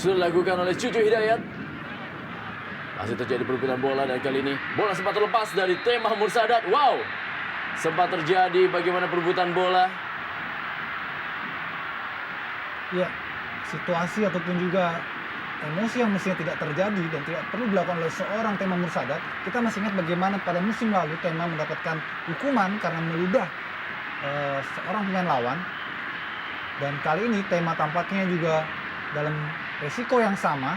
sudah dilakukan oleh Cucu Hidayat. Masih terjadi perebutan bola dan kali ini bola sempat terlepas dari Tema Mursadat. Wow, sempat terjadi bagaimana perebutan bola. Ya, situasi ataupun juga emosi yang mestinya tidak terjadi dan tidak perlu dilakukan oleh seorang Tema Mursadat. Kita masih ingat bagaimana pada musim lalu Tema mendapatkan hukuman karena meludah seorang pemain lawan. Dan kali ini Tema tampaknya juga dalam resiko yang sama.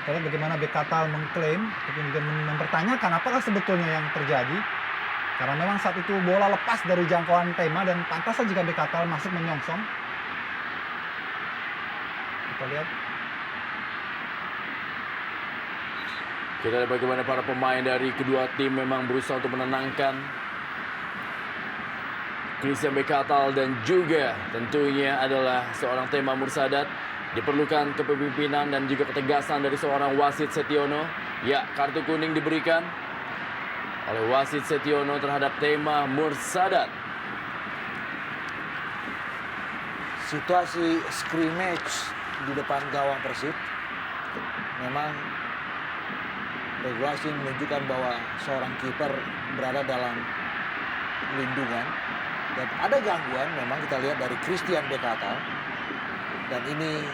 Kita lihat bagaimana Bekatal mengklaim ataupun juga mempertanyakan apakah sebetulnya yang terjadi. Karena memang saat itu bola lepas dari jangkauan Tema dan pantas saja jika Bekatal masuk menyongsong. Kita lihat. Kita lihat bagaimana para pemain dari kedua tim memang berusaha untuk menenangkan Christian Bekatal dan juga tentunya adalah seorang Tema Mursadat. Diperlukan kepemimpinan dan juga ketegasan dari seorang wasit Setiono. Ya, kartu kuning diberikan oleh wasit Setiono terhadap Tema Mursadat. Situasi scrimmage di depan gawang Persib memang regulasi menunjukkan bahwa seorang kiper berada dalam lindungan dan ada gangguan memang kita lihat dari Christian Bekatal dan ini